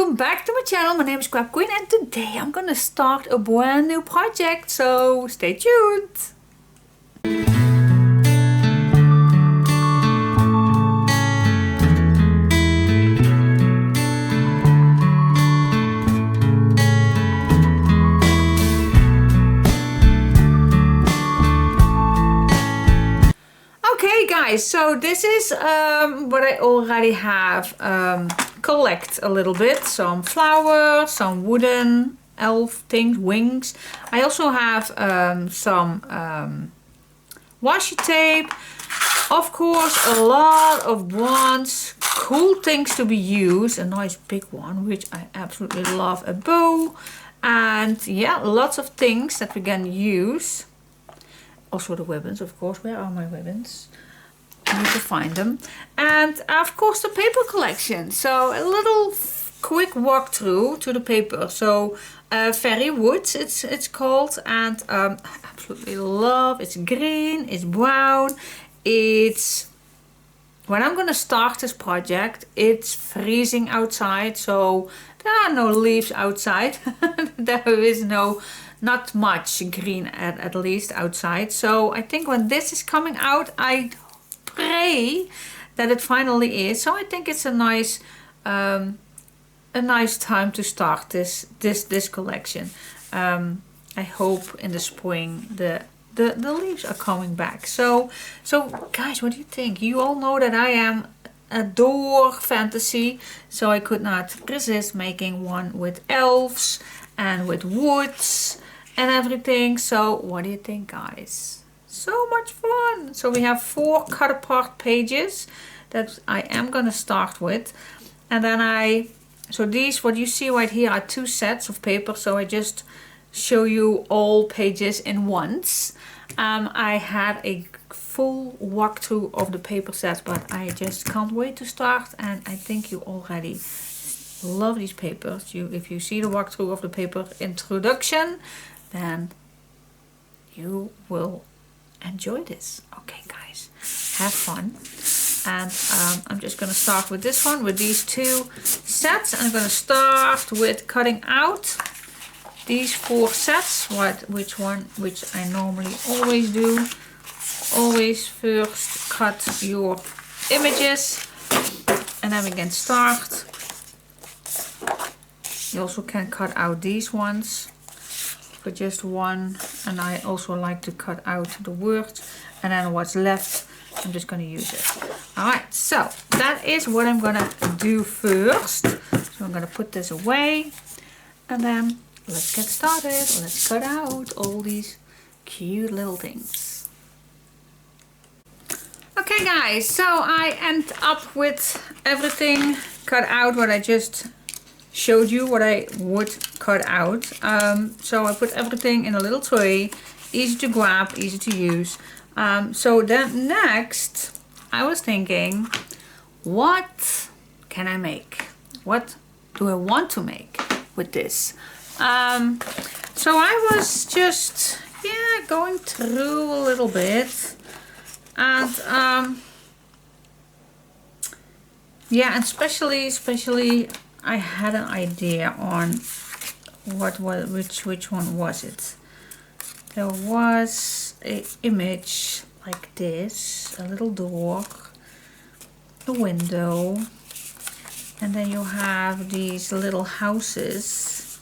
welcome back to my channel. My name is Scrapqueen and today I'm gonna start a brand new project, so stay tuned. Okay guys, so this is what I already have collect a little bit. Some flowers, some wooden elf things, wings. I also have some washi tape. Of course, a lot of wands, cool things to be used. A nice big one, which I absolutely love. A bow. And yeah, lots of things that we can use. Also the ribbons, of course. Where are my ribbons? I need to find them. And of course the paper collection. So a little quick walkthrough to the paper. So fairy woods it's called, and I absolutely love. It's green, it's brown, it's when I'm gonna start this project, it's freezing outside, so there are no leaves outside. There is not much green at least outside. So I think when this is coming out, I pray that it finally is. So I think it's a nice time to start this collection. I hope in the spring the leaves are coming back. So guys, what do you think? You all know that I adore fantasy, so I could not resist making one with elves and with woods and everything. So what do you think, guys? So much fun. So we have 4 cut apart pages that I am gonna start with, and then so these, what you see right here, are 2 sets of paper. So I just show you all pages in once. I had a full walkthrough of the paper set, but I just can't wait to start, and I think you already love these papers. If you see the walkthrough of the paper introduction, then you will enjoy this. Okay guys, have fun. And I'm just gonna start with this one, with these 2 sets. I'm gonna start with cutting out these 4 sets. Which I normally always do. Always first cut your images and then we can start. You also can cut out these ones for just one, and I also like to cut out the words, and then what's left I'm just going to use it. Alright, so that is what I'm going to do first. So I'm going to put this away, and then let's get started. Let's cut out all these cute little things. Okay guys, so I end up with everything cut out what I just showed you, what I would cut out. So I put everything in a little tray, easy to grab, easy to use. So then next I was thinking, what can I make? What do I want to make with this? So I was just going through a little bit, and and especially I had an idea on which one was it. There was an image like this, a little door, a window, and then you have these little houses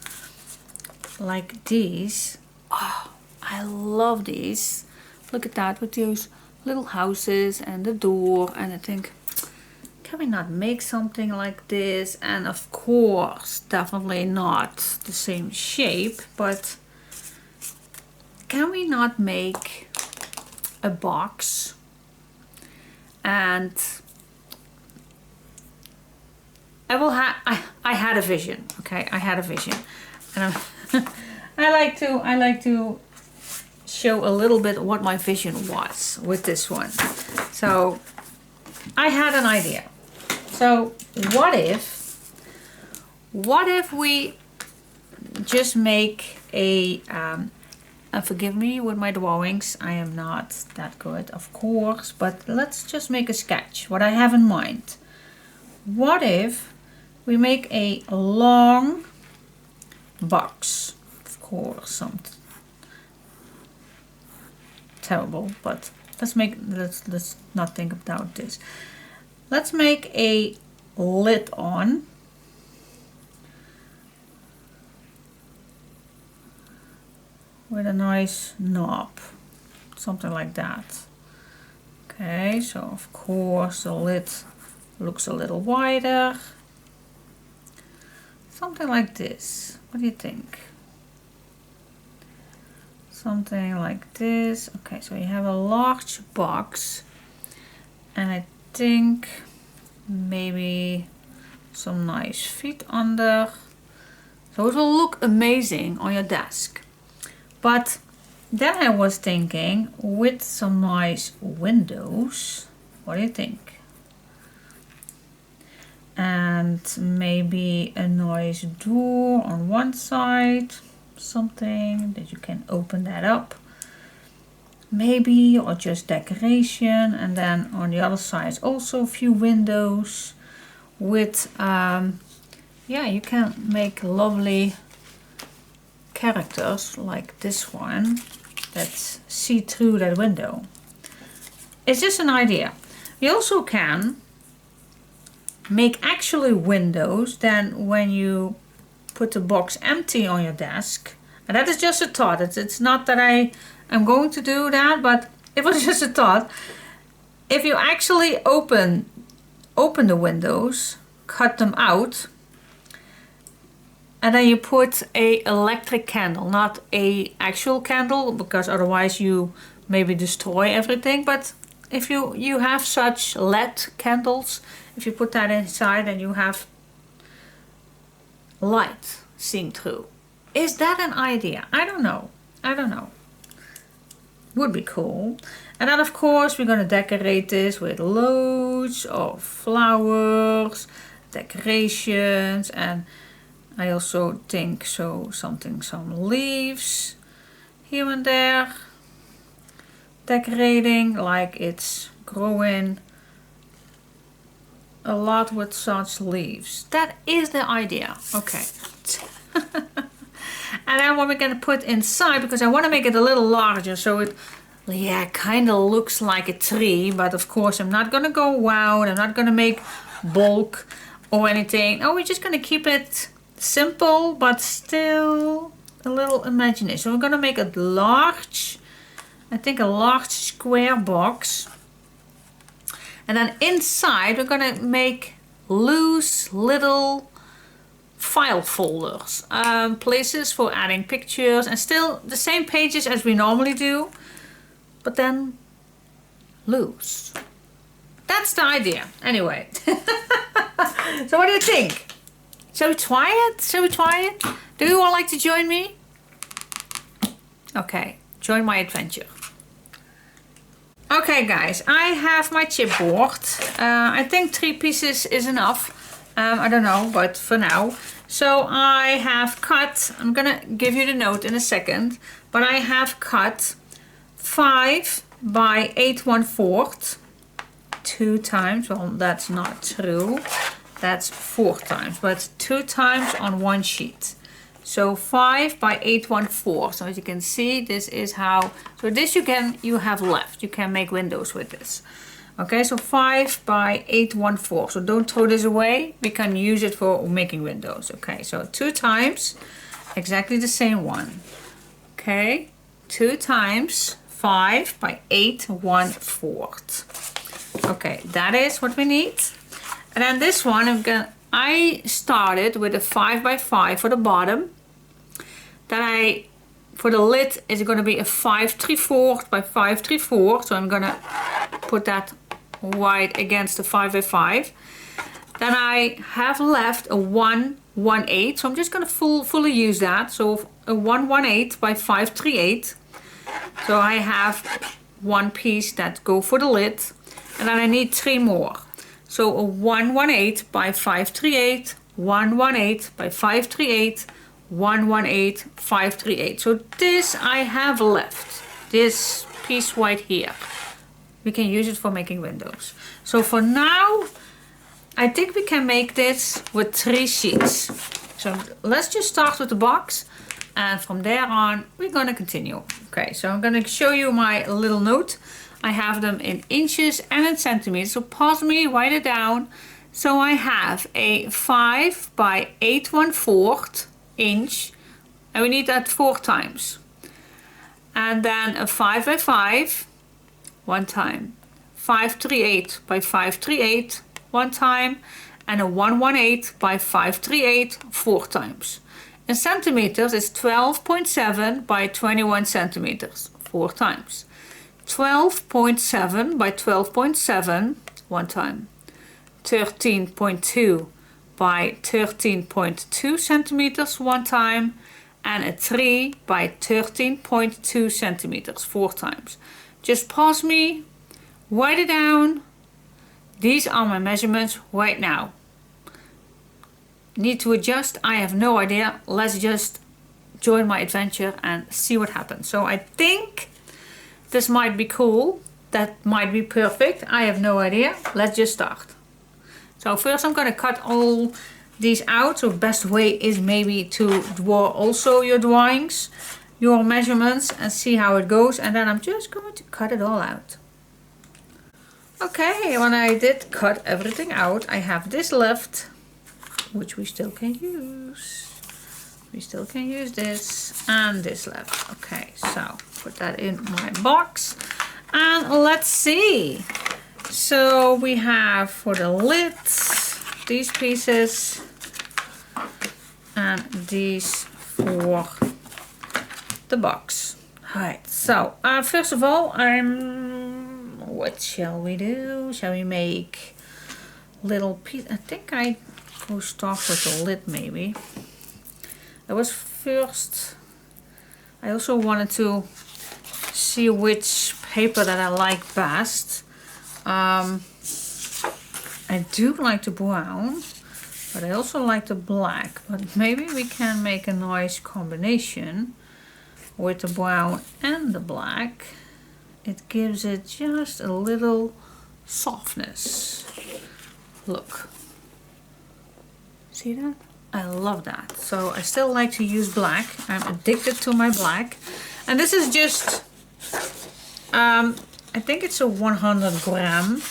like these. Oh, I love these. Look at that, with those little houses and the door, and I think, can we not make something like this? And of course, definitely not the same shape, but can we not make a box? And I had a vision. Okay, I had a vision, and I like to show a little bit what my vision was with this one. So I had an idea. So what if we just make a and forgive me with my drawings, I am not that good, of course, but let's just make a sketch what I have in mind. What if we make a long box. Of course, something terrible, but let's not think about this. Let's make a lid on. With a nice knob, something like that. Okay, so of course the lid looks a little wider. Something like this. What do you think? Something like this. Okay, so you have a large box, and I think maybe some nice feet under. So it will look amazing on your desk. But then I was thinking, with some nice windows, what do you think? And maybe a nice door on one side, something that you can open that up. Maybe, or just decoration. And then on the other side also a few windows with, yeah, you can make lovely characters like this one that see through that window. It's just an idea. You also can make actually windows then when you put the box empty on your desk. And that is just a thought. It's not that I am going to do that, but it was just a thought. If you actually open the windows, cut them out, and then you put a electric candle, not a actual candle, because otherwise you maybe destroy everything. But if you have such LED candles, if you put that inside, and you have light seeing through. Is that an idea? I don't know. I don't know. Would be cool. And then of course we're going to decorate this with loads of flowers, decorations, and I also think some leaves here and there, decorating like it's growing a lot with such leaves. That is the idea. Okay. And then what we're going to put inside, because I want to make it a little larger, so it, yeah, kind of looks like a tree, but of course I'm not going to go wow, I'm not going to make bulk or anything. Oh, we're just going to keep it simple, but still a little imagination. So we're going to make a large, I think a large square box. And then inside we're going to make loose little file folders, places for adding pictures, and still the same pages as we normally do, but then loose. That's the idea. Anyway. So what do you think? Shall we try it? Shall we try it? Do you all like to join me? Okay, join my adventure. Okay guys, I have my chipboard. I think 3 pieces is enough. I don't know, but for now. So I have cut, I'm gonna give you the note in a second, but I have cut 5 by 8 1/4 2 times. Well, that's not true. That's 4 times, but 2 times on one sheet. So 5 by 8 1/4. So as you can see, this is how, so this you have left. You can make windows with this. Okay, so 5 by 8 1/4. So don't throw this away. We can use it for making windows. Okay, so 2 times, exactly the same one. Okay, 2 times 5 by 8 1/4. Okay, that is what we need. And then this one, I started with a 5 by 5 for the bottom. Then for the lid is going to be a 5 3/4 by 5 3/4. So I'm going to put that right against the 5 by 5. Then I have left a 1 1/8. So I'm just going to fully use that. So a 1 1/8 by 5 3/8. So I have one piece that go for the lid. And then I need 3 more. So a 1 1/8 by 5 3/8, 1 1/8 by 5 3/8, 1 1/8, 5 3/8. So this I have left. This piece right here. We can use it for making windows. So for now, I think we can make this with 3 sheets. So let's just start with the box, and from there on we're going to continue. Okay, so I'm going to show you my little note. I have them in inches and in centimeters, so pause me, write it down. So I have a 5 by 8¼ inch, and we need that 4 times. And then a 5 by 5 1 time, 5/3/8 by 5/3/8 1 time, and a 1/1/8 by 5/3/8 4 times. In centimeters, it's 12.7 by 21 centimeters 4 times. 12.7 by 12.7 1 time. 13.2 by 13.2 centimeters 1 time, and a 3 by 13.2 centimeters 4 times. Just pause me, write it down. These are my measurements right now. Need to adjust? I have no idea. Let's just join my adventure and see what happens. So I think this might be cool. That might be perfect. I have no idea. Let's just start. So first I'm going to cut all these out. So the best way is maybe to draw also your drawings, your measurements, and see how it goes. And then I'm just going to cut it all out. Okay, when I did cut everything out, I have this left, which we still can use. We still can use this and this left. Okay, so put that in my box. And let's see. So we have for the lids, these pieces, and these for the box. Alright, so first of all, what shall we do? Shall we make little piece? I think I go start with the lid maybe. That was first. I also wanted to see which paper that I like best. I do like the brown, but I also like the black. But maybe we can make a nice combination with the brown and the black. It gives it just a little softness. Look. See that? I love that. So I still like to use black. I'm addicted to my black. And this is just, I think it's a 100 gram,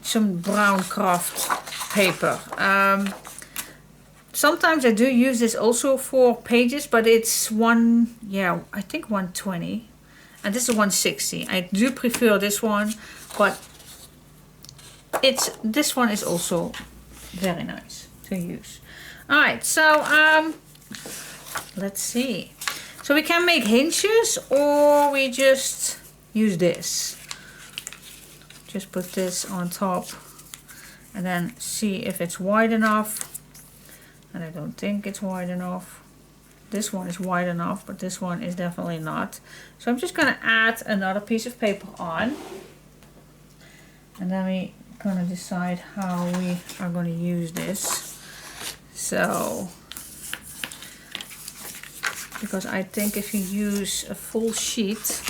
some brown craft paper. Sometimes I do use this also for pages, but it's I think 120. And this is 160. I do prefer this one, but this one is also very nice to use. Alright, so let's see. So we can make hinges, or we just use this. Just put this on top and then see if it's wide enough. And I don't think it's wide enough. This one is wide enough, but this one is definitely not. So I'm just going to add another piece of paper on. And then we're going to decide how we are going to use this. So, because I think if you use a full sheet,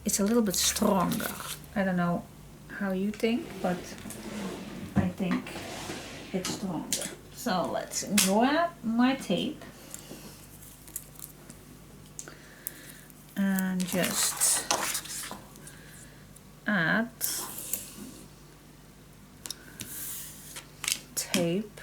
it's a little bit stronger. I don't know how you think, but I think it's stronger. So let's grab my tape. And just add tape.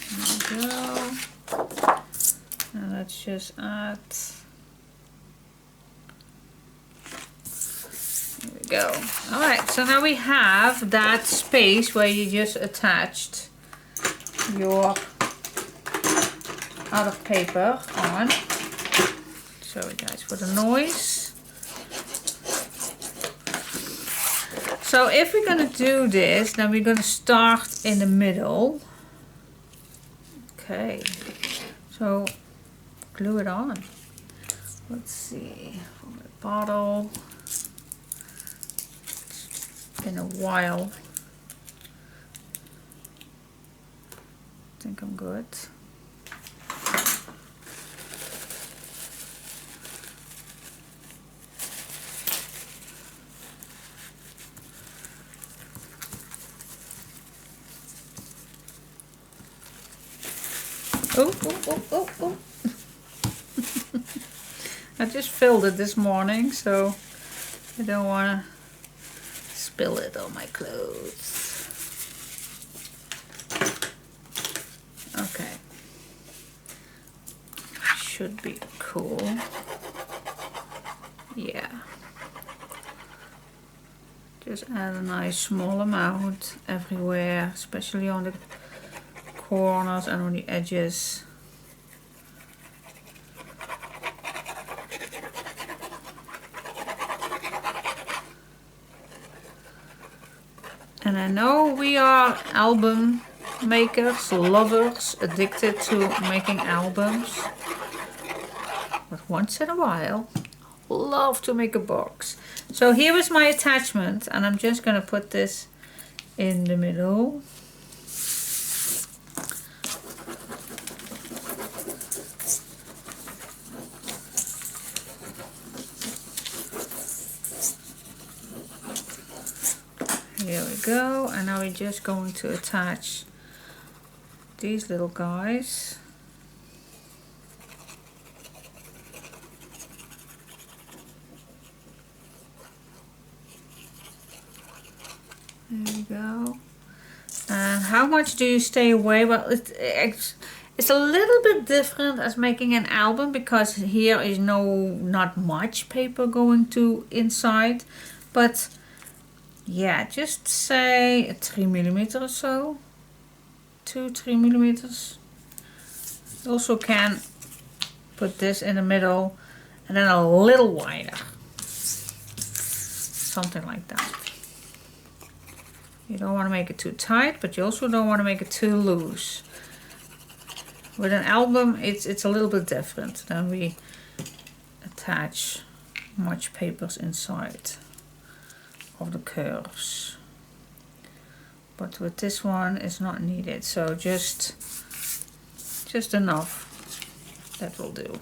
There we go. And let's just add. There we go. Alright, so now we have that space where you just attached your other paper on. Sorry guys for the noise. So if we're going to do this, then we're going to start in the middle. Okay, so glue it on. Let's see, from the bottle. It's been a while. I think I'm good. Oh, oh, oh, oh, oh. I just filled it this morning, so I don't want to spill it on my clothes. Okay. Should be cool. Yeah. Just add a nice small amount everywhere, especially on the corners and on the edges. And I know we are album makers, lovers, addicted to making albums. But once in a while, love to make a box. So here is my attachment, and I'm just going to put this in the middle. Here we go, and now we're just going to attach these little guys. There we go. And how much do you stay away? Well, it's a little bit different as making an album, because here is not much paper going to inside, but yeah, just say 3 millimeters or so, 2-3 millimeters. You also can put this in the middle and then a little wider, something like that. You don't want to make it too tight, but you also don't want to make it too loose. With an album, it's a little bit different. Then we attach much papers inside of the curves. But with this one, it's not needed. So just enough. That will do.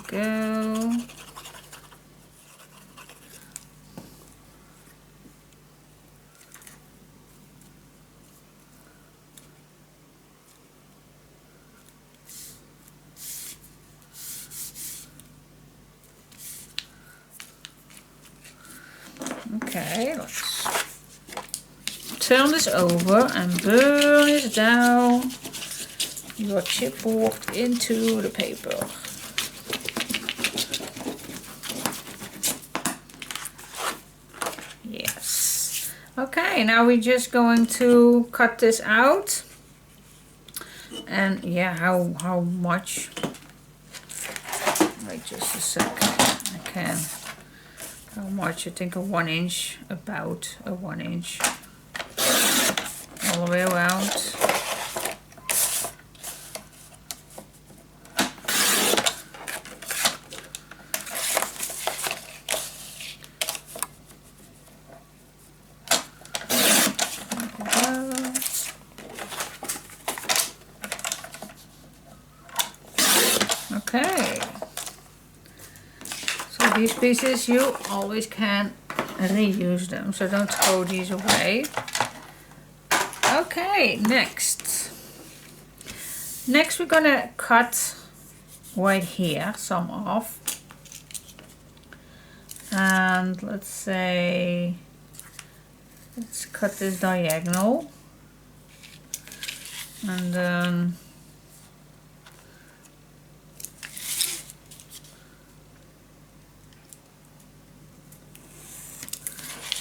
Go. Okay, let's turn this over and burn it down your chipboard into the paper. Yes. Okay, now we're just going to cut this out. And yeah, how much? Wait just a second. I can. How much? I think a 1 inch, about a 1 inch, all the way around. Okay. These pieces, you always can reuse them, so don't throw these away. Okay, next we're gonna cut right here some off, and let's cut this diagonal, and then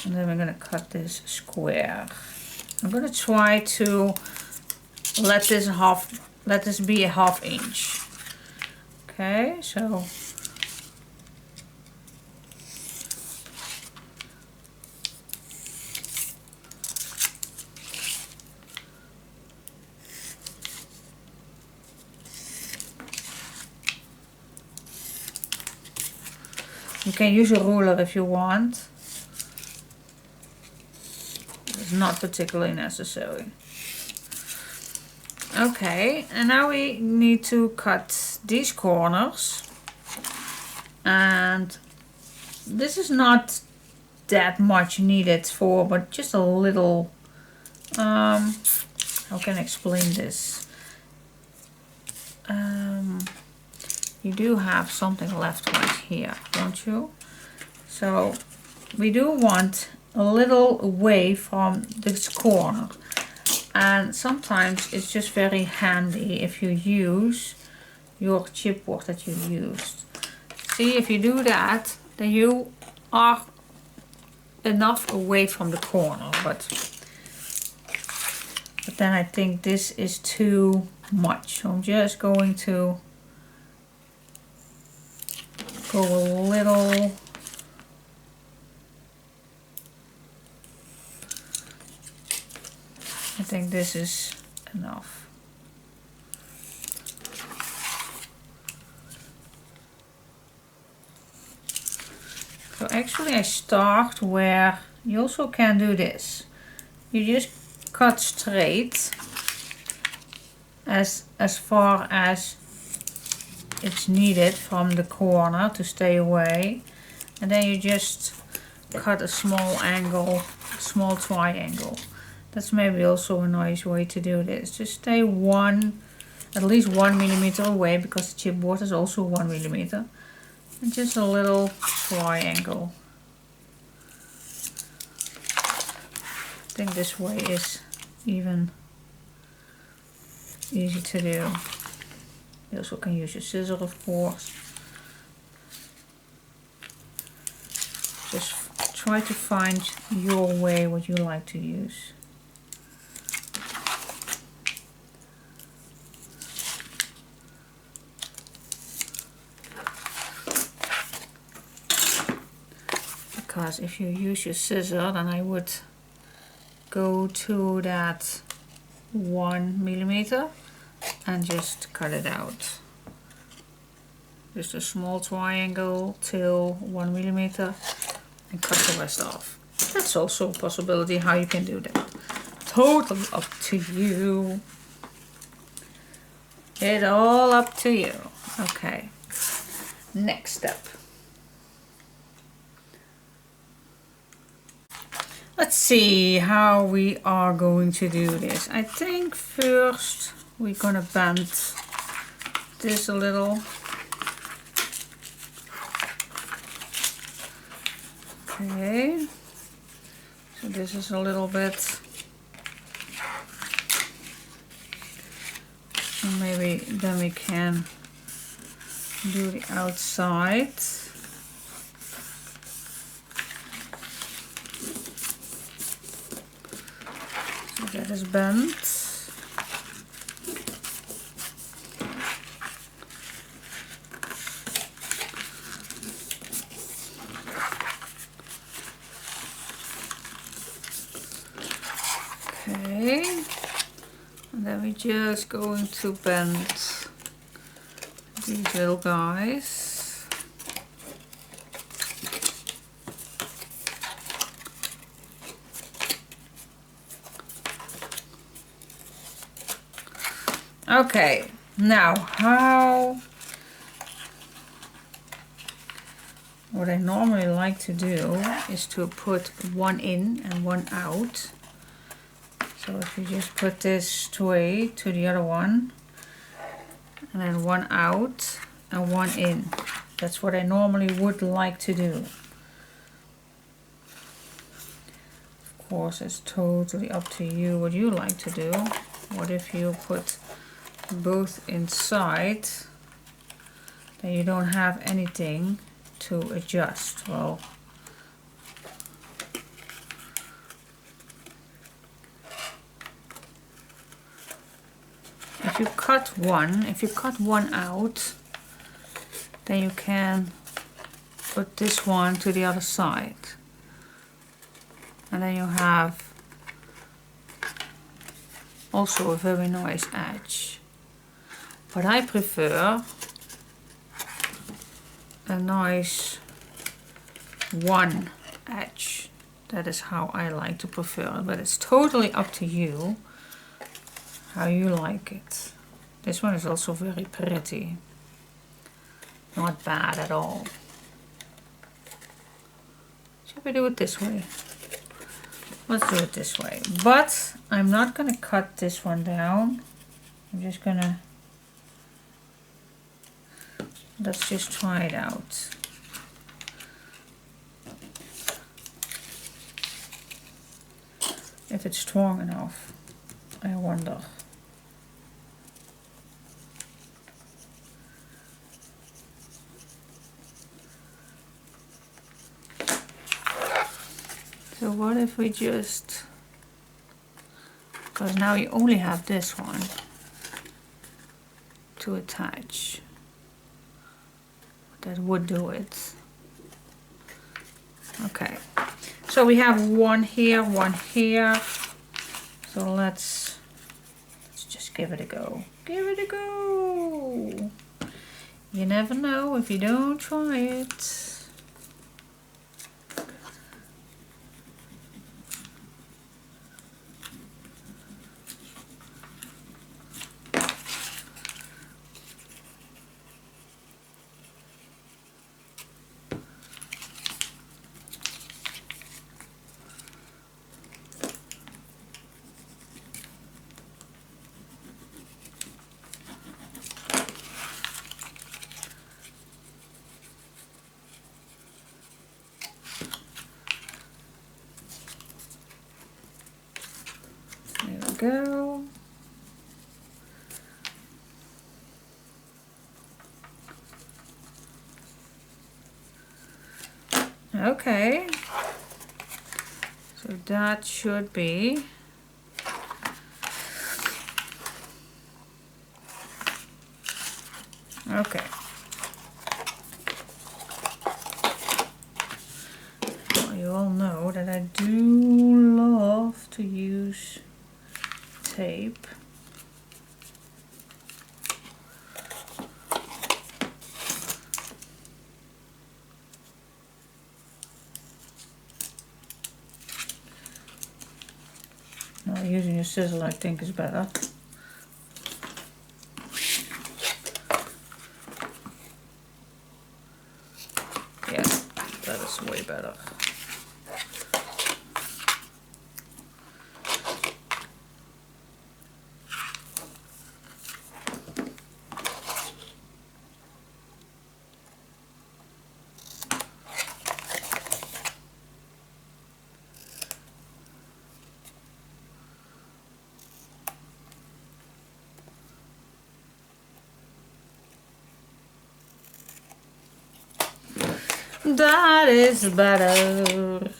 we're going to cut this square. I'm going to try to let this be a 1/2 inch. Okay, so you can use a ruler if you want. not particularly necessary. Okay, and now we need to cut these corners, and this is not that much needed for, but just a little, how can I explain this? You do have something left right here, don't you? So we do want a little away from this corner, and sometimes it's just very handy if you use your chipboard that you used. See, if you do that, then you are enough away from the corner, but then I think this is too much. So I'm just going to go a little. I think this is enough. So actually I start where you also can do this. You just cut straight as far as it's needed from the corner to stay away, and then you just cut a small angle, a small triangle. That's maybe also a nice way to do this. Just stay at least 1 millimeter away, because the chipboard is also 1 millimeter. And just a little triangle. I think this way is even easy to do. You also can use your scissors, of course. Just try to find your way, what you like to use. Because if you use your scissor, then I would go to that 1 millimeter and just cut it out. Just a small triangle till 1 millimeter and cut the rest off. That's also a possibility how you can do that. Totally up to you. It's all up to you. Okay. Next step. Let's see how we are going to do this. I think first we're gonna bend this a little. Okay. So this is a little bit. So maybe then we can do the outside. That is bent. Okay, and then we're just going to bend these little guys. Okay, now what I normally like to do is to put one in and one out. So if you just put this straight to the other one, and then one out and one in. That's what I normally would like to do. Of course, it's totally up to you what you like to do. What if you put both inside, then you don't have anything to adjust. Well, if you cut one out, then you can put this one to the other side, and then you have also a very nice edge. But I prefer a nice one edge That is how I like to prefer it, but it's totally up to you how you like it. This one is also very pretty. Not bad at all. Should we do it this way? Let's do it this way. But I'm not going to cut this one down. I'm just going to... Let's just try it out. If it's strong enough, I wonder. So what if we just, because now you only have this one to attach. That would do it. Okay. So we have one here, one here. So let's just give it a go. Give it a go. You never know if you don't try it. Go. Okay, so that should be okay. Well, you all know that I do love to use tape. Now using a scissors I think is better. Yeah, that is way better. That is better.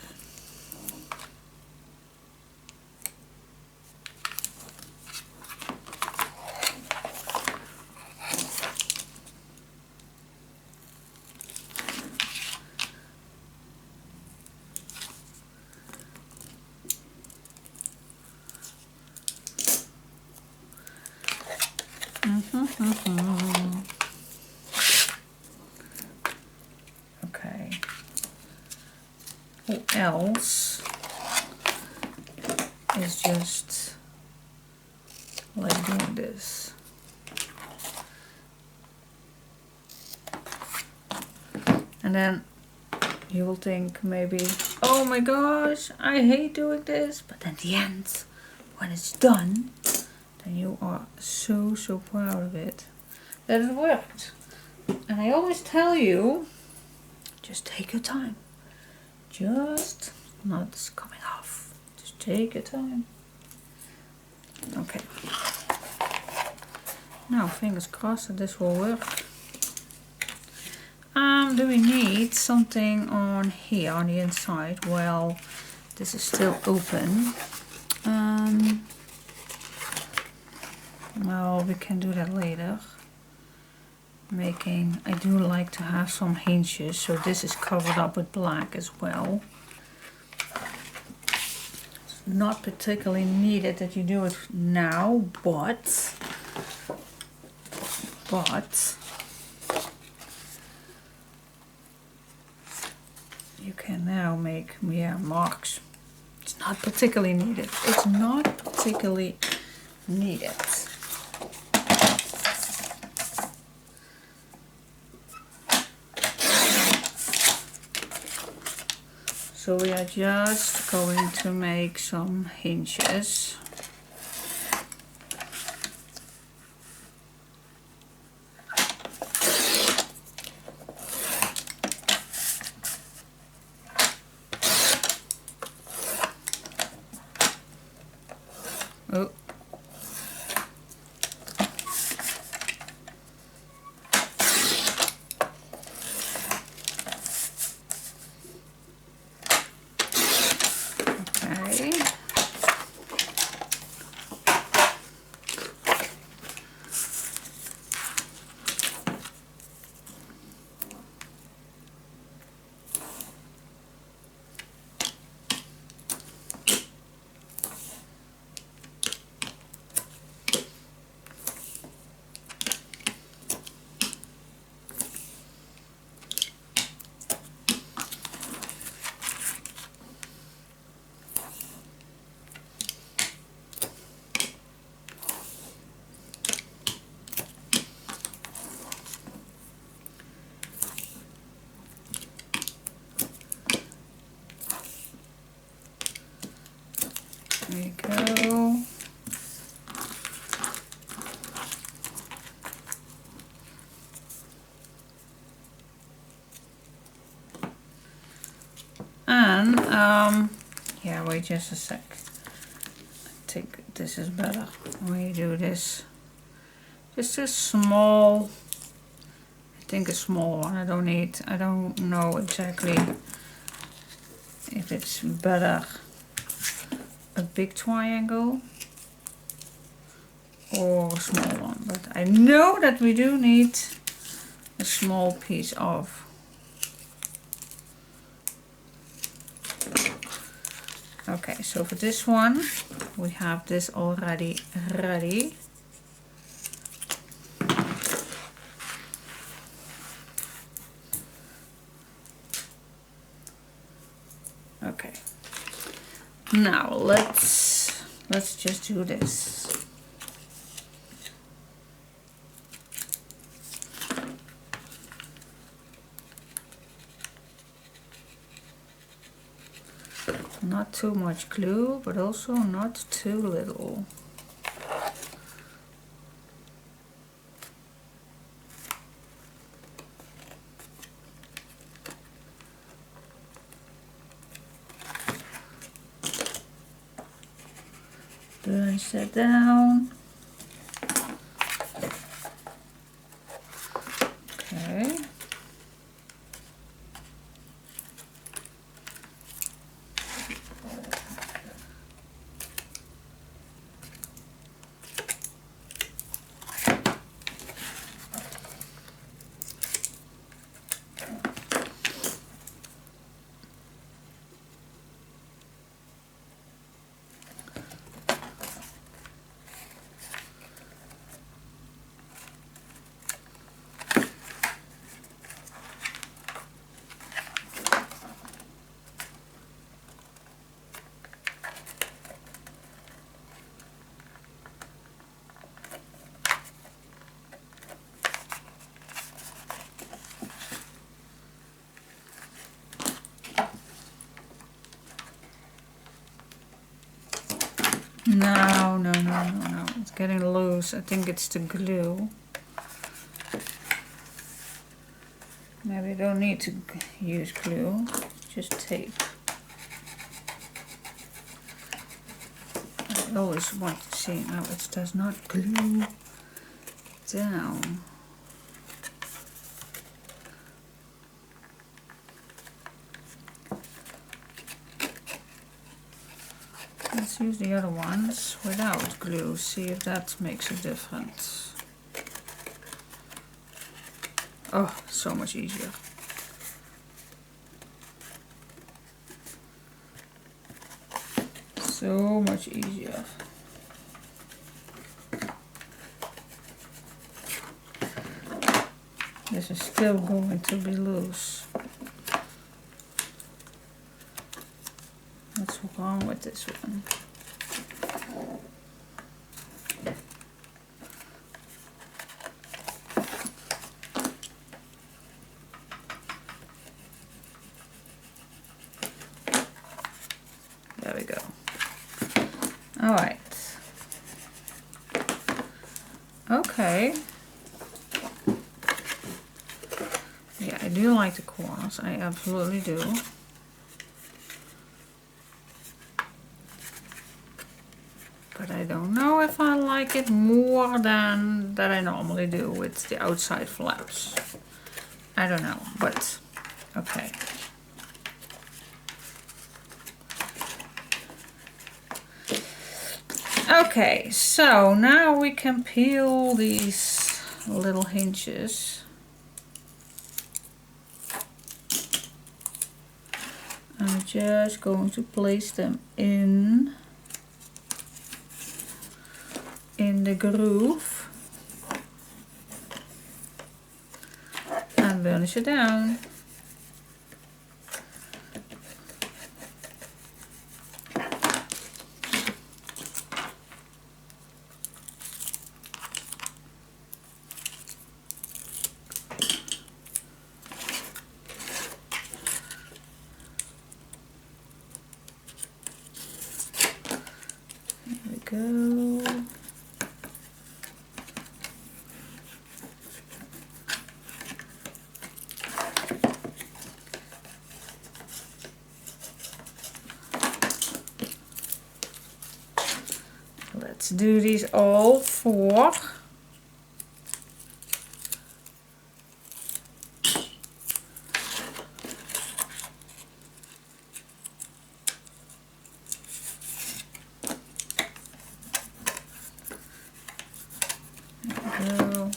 Okay. Who else is just like doing this? And then you will think maybe, oh my gosh, I hate doing this, but at the end, when it's done, then you are so proud of it that it worked. And I always tell you, just take your time. Just not coming off. Just take your time. Okay. Now, fingers crossed that this will work. Do we need something on here on the inside? Well, this is still open. Well, we can do that later. I do like to have some hinges, so this is covered up with black as well. It's not particularly needed that you do it now, but you can now make marks. It's not particularly needed. It's not particularly needed. So we are just going to make some hinges. Oh. Okay. There you go. And yeah, wait just a sec. I think this is better. We do this. Just a small, I think a small one. I don't know exactly if it's better a big triangle or a small one, but I know that we do need a small piece of. Okay, so for this one we have this already ready. Okay. Now let's just do this. Not too much glue, but also not too little. Burnish that down. Okay. No. It's getting loose. I think it's the glue. Maybe I don't need to use glue. Just tape. I always want to see. No, it does not glue down. Let's use the other ones without glue, see if that makes a difference. Oh, so much easier. So much easier. This is still going to be loose. with this one. There we go. All right. Okay. Yeah, I do like the corners. I absolutely do. But I don't know if I like it more than that I normally do with the outside flaps. I don't know, but okay. Okay, so now we can peel these little hinges. I'm just going to place them in the groove and burnish it down. There we go. Let's do these all four. There we go.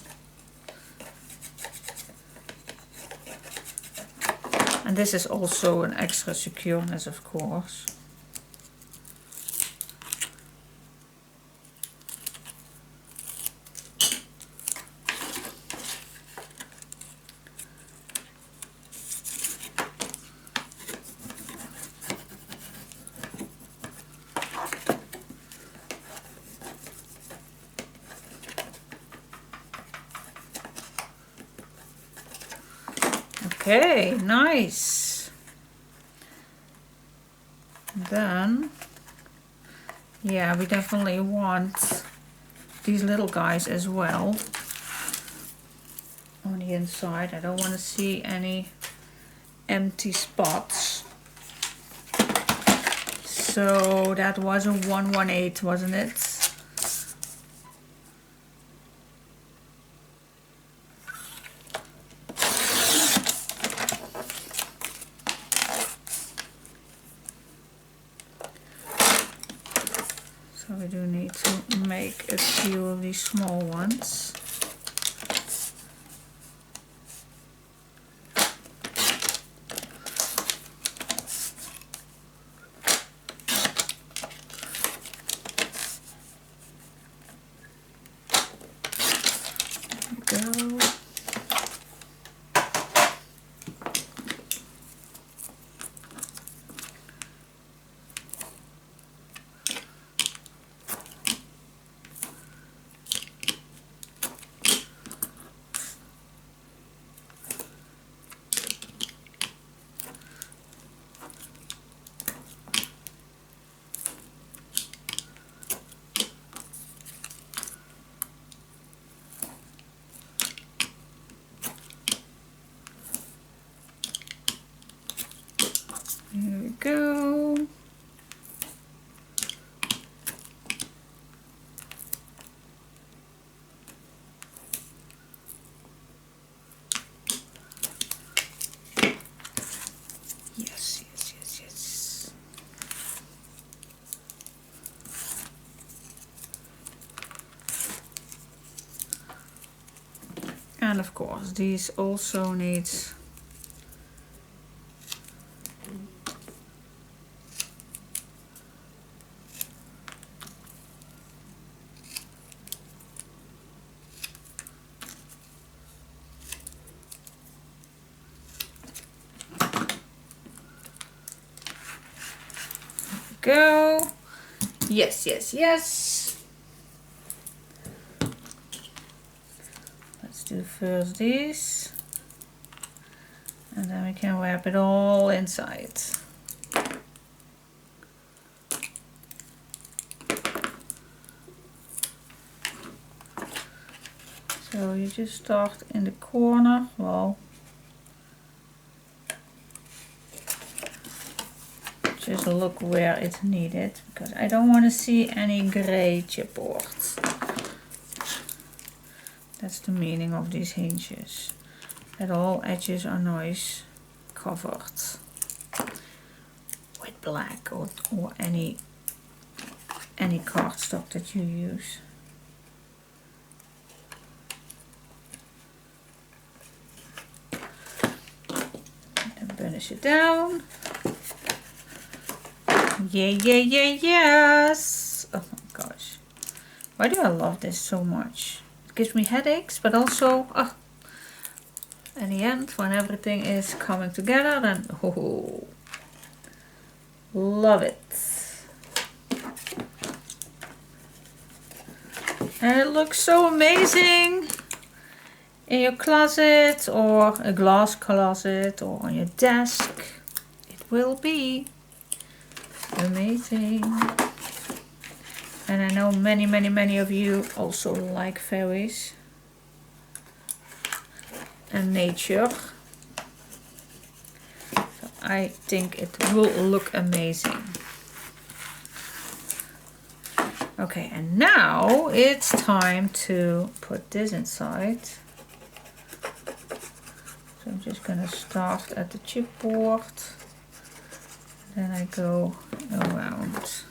And this is also an extra secureness, of course. Okay, nice. Then, yeah, we definitely want these little guys as well on the inside. I don't want to see any empty spots. So that was a 118, wasn't it? So we do need to make a few of these small ones. There we go. Here we go. Yes, yes, yes, yes. And of course, these also need go. Yes, yes, yes. Let's do first this. And then we can wrap it all inside. So you just start in the corner. Well, just look where it's needed, because I don't want to see any gray chipboard. That's the meaning of these hinges, that all edges are nice covered with black or any cardstock that you use. And burnish it down. Yeah, yeah, yeah, yes! Oh my gosh. Why do I love this so much? It gives me headaches, but also, oh, in the end, when everything is coming together, then, oh, love it. And it looks so amazing in your closet, or a glass closet, or on your desk. It will be amazing. And I know many of you also like fairies and nature. So I think it will look amazing. Okay, and now it's time to put this inside. So I'm just gonna start at the chipboard. Then I go around.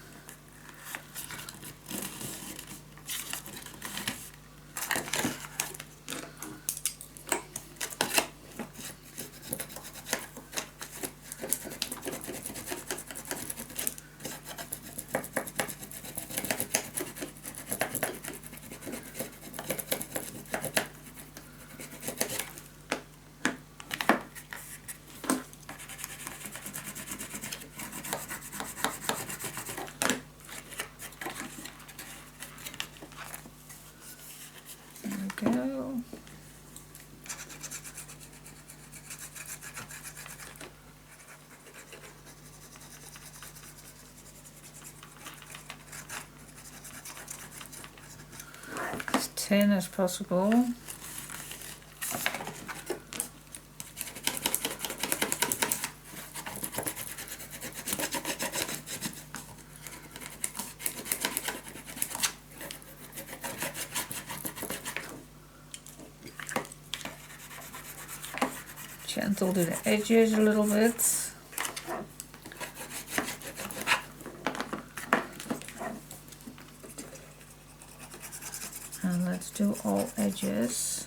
Go. As thin as possible. Gentle to the edges a little bit. And let's do all edges.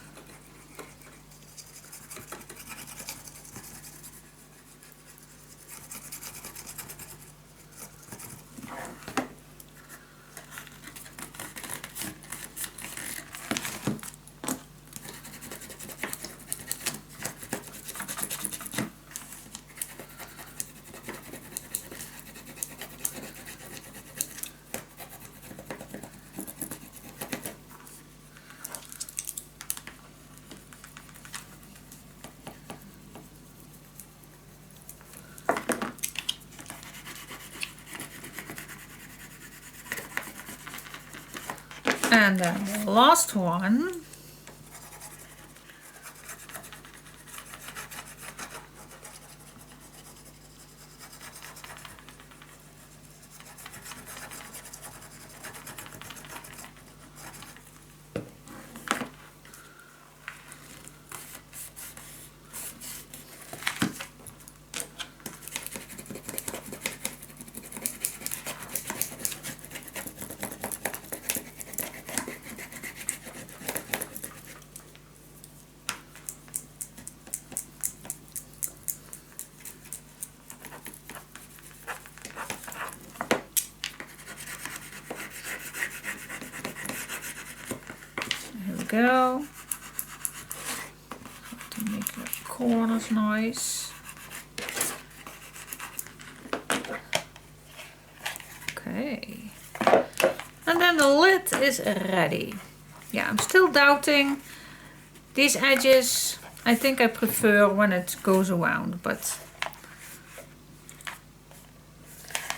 And then the last one. Go to make the corners nice. lid is ready. Yeah, I'm still doubting these edges. I think I prefer when it goes around, but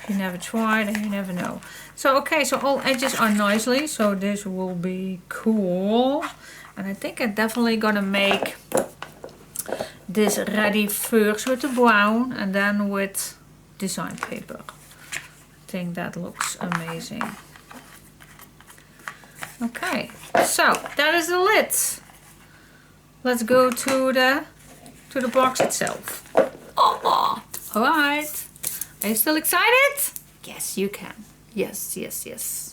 if you never try, then you never know. So okay, so all edges are nicely, so this will be cool. And I think I'm definitely gonna make this ready first with the brown and then with design paper. I think that looks amazing. Okay, so that is the lid. Let's go to the box itself. Oh, all right. Are you still excited? Yes, you can. Yes, yes, yes.